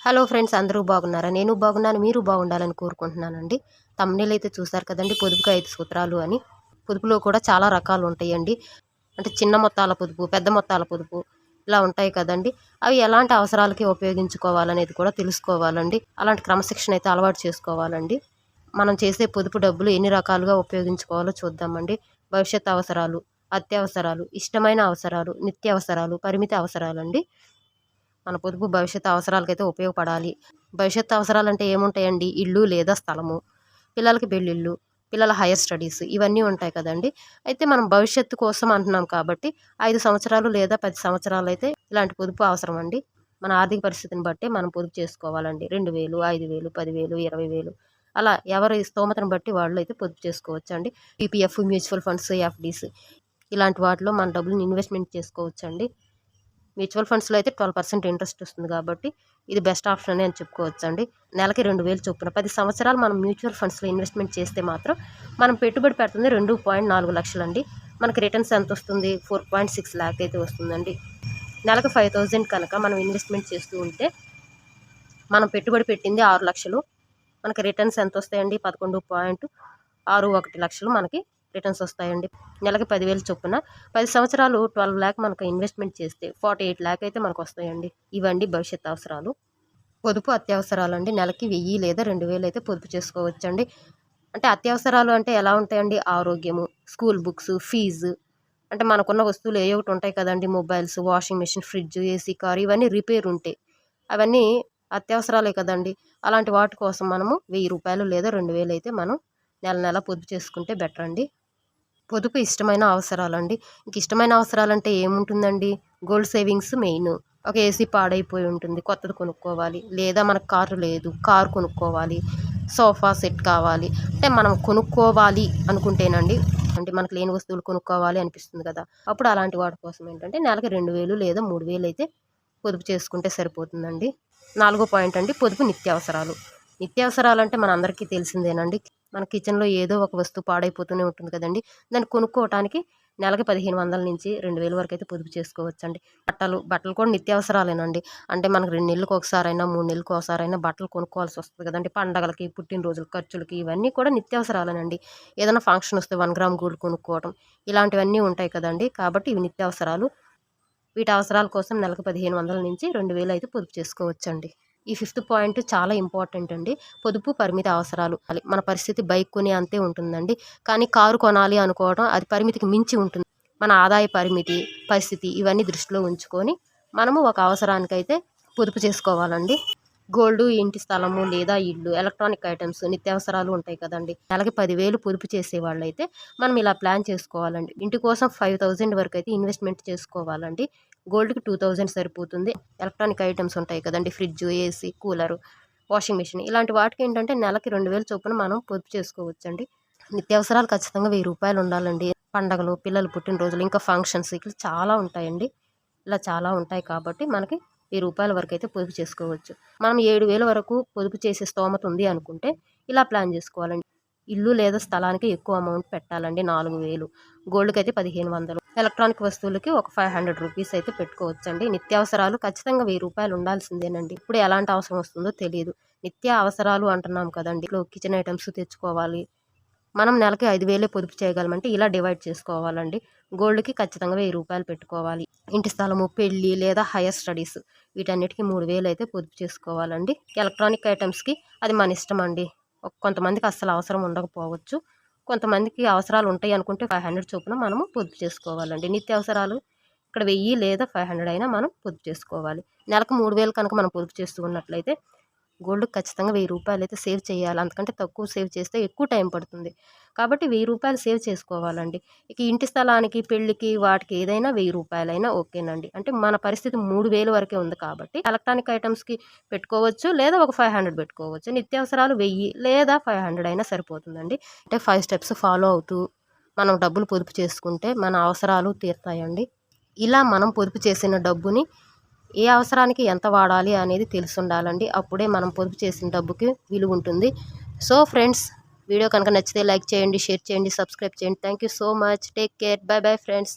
Hello friends, అందరూ బాగున్నారా? నేను బాగున్నాను, మీరు బాగుండాలని కోరుకుంటున్నానండి. థంబ్‌నెయిల్ అయితే చూసారు కదండి, పొదుపుకి 5 సూత్రాలు అని. పొదుపులో కూడా చాలా రకాలు ఉంటాయండి. అంటే చిన్న మొత్తాల పొదుపు, పెద్ద మొత్తాల పొదుపు ఇలా ఉంటాయి కదండి. అవి ఎలాంటి అవసరాలకి ఉపయోగించుకోవాలనేది కూడా తెలుసుకోవాలండి. అలాంటి క్రమశిక్షణ అయితే అలవాటు చేసుకోవాలండి. మనం చేసే పొదుపు డబ్బులు ఎన్ని రకాలుగా ఉపయోగించుకోవాలో చూద్దామండి. భవిష్యత్ అవసరాలు, అత్యవసరాలు, ఇష్టమైన అవసరాలు, నిత్యావసరాలు, పరిమిత అవసరాలండి. మన పొదుపు భవిష్యత్తు అవసరాలకైతే ఉపయోగపడాలి. భవిష్యత్తు అవసరాలంటే ఏముంటాయండి? ఇల్లు లేదా స్థలము, పిల్లలకి పెళ్ళిళ్ళు, పిల్లల హైయర్ స్టడీస్ ఇవన్నీ ఉంటాయి కదండి. అయితే మనం భవిష్యత్తు కోసం అంటున్నాం కాబట్టి 5 సంవత్సరాలు లేదా 10 సంవత్సరాలు అయితే ఇలాంటి పొదుపు అవసరం అండి. మన ఆర్థిక పరిస్థితిని బట్టి మనం పొదుపు చేసుకోవాలండి. 2000, 5000, 10,000, 20,000 అలా ఎవరి స్తోమతను బట్టి వాళ్ళు అయితే పొదుపు చేసుకోవచ్చండి. పీపీఎఫ్, మ్యూచువల్ ఫండ్స్, ఎఫ్డీస్ ఇలాంటి వాటిలో మన డబ్బులను ఇన్వెస్ట్మెంట్ చేసుకోవచ్చండి. మ్యూచువల్ ఫండ్స్లో అయితే 12% ఇంట్రెస్ట్ వస్తుంది కాబట్టి ఇది బెస్ట్ ఆప్షన్ అని చెప్పుకోవచ్చండి. నెలకి 2,000 చొప్పున 10 సంవత్సరాలు మనం మ్యూచువల్ ఫండ్స్లో ఇన్వెస్ట్మెంట్ చేస్తే మాత్రం మనం పెట్టుబడి పెడుతుంది 2.4 లక్షలండి. మనకి రిటర్న్స్ ఎంత వస్తుంది? 4.6 ల్యాక్ అయితే వస్తుందండి. నెలకు 5,000 కనుక మనం ఇన్వెస్ట్మెంట్ చేస్తూ ఉంటే మనం పెట్టుబడి పెట్టింది 6 లక్షలు, మనకి రిటర్న్స్ ఎంత వస్తాయండి? 11.61 లక్షలు మనకి రిటర్న్స్ వస్తాయండి. నెలకి 10,000 చొప్పున 10 సంవత్సరాలు 12 ల్యాక్ మనకు ఇన్వెస్ట్మెంట్ చేస్తే 48 ల్యాక్ అయితే మనకు వస్తాయండి. ఇవండి భవిష్యత్ అవసరాలు. పొదుపు అత్యవసరాలు అండి. నెలకి 1000 లేదా 2,000 అయితే పొదుపు చేసుకోవచ్చండి. అంటే అత్యవసరాలు అంటే ఎలా ఉంటాయండి? ఆరోగ్యము, స్కూల్ బుక్స్, ఫీజు, అంటే మనకున్న వస్తువులు ఏ ఒకటి ఉంటాయి కదండి. Mobiles, washing machine, fridge, AC, car ఇవన్నీ రిపేర్ ఉంటాయి. అవన్నీ అత్యవసరాలే కదండి. అలాంటి వాటి కోసం మనము 1000 రూపాయలు లేదా 2,000 అయితే మనం నెల నెల పొదుపు చేసుకుంటే బెటర్ అండి. పొదుపు ఇష్టమైన అవసరాలండి. ఇంక ఇష్టమైన అవసరాలంటే ఏముంటుందండి? Gold savings main. ఒక ఏసీ పాడైపోయి ఉంటుంది, కొత్తది కొనుక్కోవాలి. లేదా మనకు కారు లేదు, కారు కొనుక్కోవాలి. సోఫా సెట్ కావాలి. అంటే మనం కొనుక్కోవాలి అనుకుంటేనండి, అంటే మనకు లేని వస్తువులు కొనుక్కోవాలి అనిపిస్తుంది కదా. అప్పుడు అలాంటి వాటి కోసం ఏంటంటే నెలకి 2,000 లేదా 3,000 అయితే పొదుపు చేసుకుంటే సరిపోతుందండి. 4వ పాయింట్ అండి, పొదుపు నిత్యావసరాలు. నిత్యావసరాలు అంటే మనందరికీ తెలిసిందేనండి. మన కిచెన్లో ఏదో ఒక వస్తువు పాడైపోతూనే ఉంటుంది కదండి. దాన్ని కొనుక్కోవటానికి నెలకి 1,500 నుంచి 2,000 వరకు అయితే పొదుపు చేసుకోవచ్చండి. బట్టలు కూడా నిత్యావసరాలేనండి. అంటే మనకు 2 నెలలకు ఒకసారైనా 3 నెలలకు ఒకసారైనా బట్టలు కొనుక్కోవాల్సి వస్తుంది కదండి. పండగలకి, పుట్టినరోజులు, ఖర్చులకి ఇవన్నీ కూడా నిత్యావసరాలేనండి. ఏదైనా ఫంక్షన్ వస్తే 1 గ్రామ్ గోల్డ్ కొనుక్కోవటం ఇలాంటివన్నీ ఉంటాయి కదండి. కాబట్టి ఇవి నిత్యావసరాలు. వీటి అవసరాల కోసం నెలకు 1,500 నుంచి 2,000 అయితే పొదుపు చేసుకోవచ్చండి. ఈ 5th పాయింట్ చాలా ఇంపార్టెంట్ అండి. పొదుపు పరిమిత అవసరాలు. మన పరిస్థితి బైక్ కొనే అంతే ఉంటుందండి. కానీ కారు కొనాలి అనుకోవడం అది పరిమితికి మించి ఉంటుంది. మన ఆదాయ పరిస్థితి ఇవన్నీ దృష్టిలో ఉంచుకొని మనము ఒక అవసరానికైతే పొదుపు చేసుకోవాలండి. గోల్డ్, ఇంటి స్థలము లేదా ఇల్లు, ఎలక్ట్రానిక్ ఐటమ్స్ నిత్యావసరాలు ఉంటాయి కదండి. నెలకి 10,000 పొదుపు చేసే వాళ్ళైతే మనం ఇలా ప్లాన్ చేసుకోవాలండి. ఇంటి కోసం 5,000 వరకు అయితే ఇన్వెస్ట్మెంట్ చేసుకోవాలండి. గోల్డ్కి 2,000 సరిపోతుంది. ఎలక్ట్రానిక్ ఐటమ్స్ ఉంటాయి కదండి, fridge, AC, cooler, washing machine ఇలాంటి వాటికి ఏంటంటే నెలకి 2,000 చొప్పున మనం పొదుపు చేసుకోవచ్చండి. నిత్యావసరాలు ఖచ్చితంగా 1,000 రూపాయలు ఉండాలండి. పండగలు, పిల్లలు పుట్టినరోజులు, ఇంకా ఫంక్షన్స్ ఇట్లా చాలా ఉంటాయండి. ఇలా చాలా ఉంటాయి కాబట్టి మనకి 1,000 రూపాయల వరకు అయితే పొదుపు చేసుకోవచ్చు. మనం 7,000 వరకు పొదుపు చేసే స్తోమత ఉంది అనుకుంటే ఇలా ప్లాన్ చేసుకోవాలండి. ఇల్లు లేదా స్థలానికి ఎక్కువ అమౌంట్ పెట్టాలండి. 4,000. గోల్డ్కి అయితే 1,500. ఎలక్ట్రానిక్ వస్తువులకి ఒక 500 రూపీస్ అయితే పెట్టుకోవచ్చండి. నిత్యావసరాలు ఖచ్చితంగా 1,000 రూపాయలు ఉండాల్సిందేనండి. ఇప్పుడు ఎలాంటి అవసరం వస్తుందో తెలియదు. నిత్య అవసరాలు అంటున్నాం కదండి. కిచెన్ ఐటమ్స్ తెచ్చుకోవాలి. మనం నెలకి 5,000 పొదుపు చేయగలమంటే ఇలా డివైడ్ చేసుకోవాలండి. గోల్డ్కి ఖచ్చితంగా 1,000 రూపాయలు పెట్టుకోవాలి. ఇంటి స్థలము, పెళ్ళి లేదా హైయర్ స్టడీస్ వీటన్నిటికీ 3,000 అయితే పొదుపు చేసుకోవాలండి. ఎలక్ట్రానిక్ ఐటమ్స్కి అది మన ఇష్టం అండి. కొంతమందికి అస్సలు అవసరం ఉండకపోవచ్చు. కొంతమందికి అవసరాలు ఉంటాయి అనుకుంటే 500 చొప్పున మనము పొదుపు చేసుకోవాలండి. నిత్యావసరాలు ఇక్కడ 1,000 లేదా 500 అయినా మనం పొదుపు చేసుకోవాలి. నెలకు 3,000 కనుక మనం పొదుపు చేస్తూ ఉన్నట్లయితే గోల్డ్ ఖచ్చితంగా 1,000 రూపాయలు అయితే సేవ్ చేయాలి. అంతకంటే తక్కువ సేవ్ చేస్తే ఎక్కువ టైం పడుతుంది. కాబట్టి 1,000 రూపాయలు సేవ్ చేసుకోవాలండి. ఇక ఇంటి స్థలానికి, పెళ్ళికి వాటికి ఏదైనా 1,000 రూపాయలైనా ఓకేనండి. అంటే మన పరిస్థితి 3,000 వరకే ఉంది కాబట్టి ఎలక్ట్రానిక్ ఐటమ్స్కి పెట్టుకోవచ్చు లేదా ఒక 500 పెట్టుకోవచ్చు. నిత్యావసరాలు 1,000 లేదా 500 అయినా సరిపోతుందండి. అంటే 5 స్టెప్స్ ఫాలో అవుతూ మనం డబ్బులు పొదుపు చేసుకుంటే మన అవసరాలు తీరుతాయండి. ఇలా మనం పొదుపు చేసిన డబ్బుని ఏ అవసరానికి ఎంత వాడాలి అనేది తెలిసి ఉండాలండి. అప్పుడే మనం పొదుపు చేసిన డబ్బుకి విలువ ఉంటుంది. సో ఫ్రెండ్స్, వీడియో కనుక నచ్చితే లైక్ చేయండి, షేర్ చేయండి, సబ్స్క్రైబ్ చేయండి. Thank you so much. Take care. By bye friends.